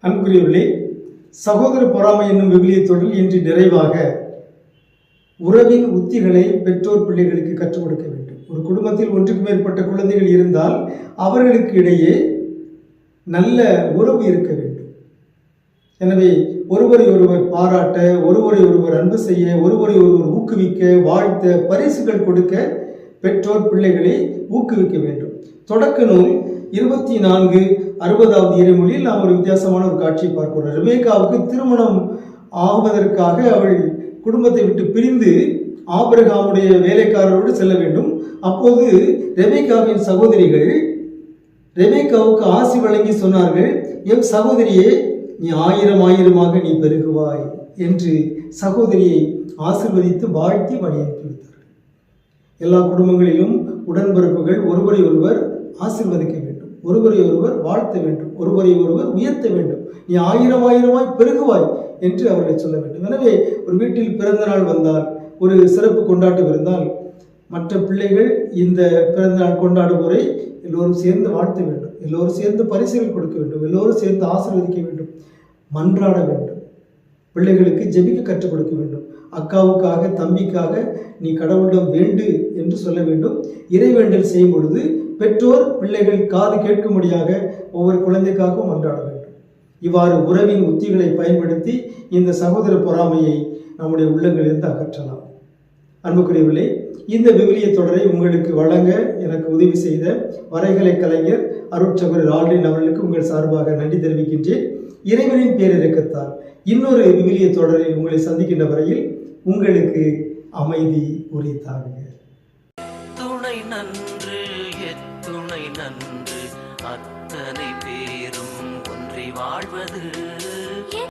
அன்புக்குரியவர்களே, சகோதர பொறாமை என்னும் விவிலிய தொடரில் இன்று நிறைவாக உறவின் உத்திகளை பெற்றோர் பிள்ளைகளுக்கு கற்றுக் கொடுக்க வேண்டும். ஒரு குடும்பத்தில் ஒன்றுக்கு மேற்பட்ட குழந்தைகள் இருந்தால் அவர்களுக்கு இடையே நல்ல உறவு இருக்க வேண்டும். எனவே ஒருவரை ஒருவர் பாராட்ட, ஒருவரை ஒருவர் அன்பு செய்ய, ஒருவரை ஒருவர் ஊக்குவிக்க, வாழ்த்த, பரிசுகள் கொடுக்க பெற்றோர் பிள்ளைகளை ஊக்குவிக்க வேண்டும். தொடக்க நூல் 24:60 இறைமொழியில் நாம் ஒரு வித்தியாசமான ஒரு காட்சியை பார்க்கிறோம். ரெபேக்காவுக்கு திருமணம் ஆவதற்காக அவள் குடும்பத்தை விட்டு பிரிந்து ஆபிரகாமுடைய வேலைக்காரரோடு செல்ல வேண்டும். அப்போது ரெபேக்காவின் சகோதரிகள் ரெபேக்காவுக்கு ஆசி வழங்கி சொன்னார்கள், என் சகோதரியே, நீ 1000 நீ பெருகுவாய் என்று சகோதரியை ஆசீர்வதித்து வாழ்த்தி வழி அனுப்பி வைத்தார்கள். எல்லா குடும்பங்களிலும் உடன்பிறப்புகள் ஒருவரை ஒருவர் ஆசீர்வதிக்க வேண்டும், ஒருவரை ஒருவர் வாழ்த்த வேண்டும், ஒருவரை ஒருவர் உயர்த்த வேண்டும். நீ 1000 பெருகுவாய் என்று அவர்களை சொல்ல வேண்டும். எனவே ஒரு வீட்டில் பிறந்த நாள் வந்தால், ஒரு சிறப்பு கொண்டாட்டம் இருந்தால், மற்ற பிள்ளைகள் இந்த பிறந்த நாள் கொண்டாடுவோரை எல்லோரும் சேர்ந்து வாழ்த்த வேண்டும், எல்லோரும் சேர்ந்து பரிசுகள் கொடுக்க வேண்டும், எல்லோரும் சேர்ந்து ஆசீர்வதிக்க வேண்டும், மன்றாட வேண்டும், பிள்ளைகளுக்கு ஜெபிக்க கற்றுக் கொடுக்க வேண்டும். அக்காவுக்காக, தம்பிக்காக நீ கடவுளிடம் வேண்டு என்று சொல்ல வேண்டும். இறைவேண்டல் செய்யும் பொழுது பெற்றோர் பிள்ளைகள் காது கேட்கும்படியாக ஒவ்வொரு குழந்தைக்காகவும் மன்றாட வேண்டும். இவ்வாறு உறவின் உத்திகளை பயன்படுத்தி இந்த சகோதர பொறாமையை நம்முடைய உள்ளங்களிலிருந்து அகற்றலாம். அன்புக்குரியவர்களே, இந்த விவிலிய தொடரை உங்களுக்கு வழங்க எனக்கு உதவி செய்த வரைகலை கலைஞர் அருட்சகோதரர் ஆல்ரின் அவர்களுக்கு உங்கள் சார்பாக நன்றி தெரிவிக்கின்றேன். இறைவனின் பேரிரக்கத்தால் இன்னொரு விவிலிய தொடரில் உங்களை சந்திக்கின்ற வரையில் உங்களுக்கு அமைதி உரித்தாகுக. துணை நன்று எத்துணை நன்று அத்தனை பேரும் ஒன்றி வாழ்வது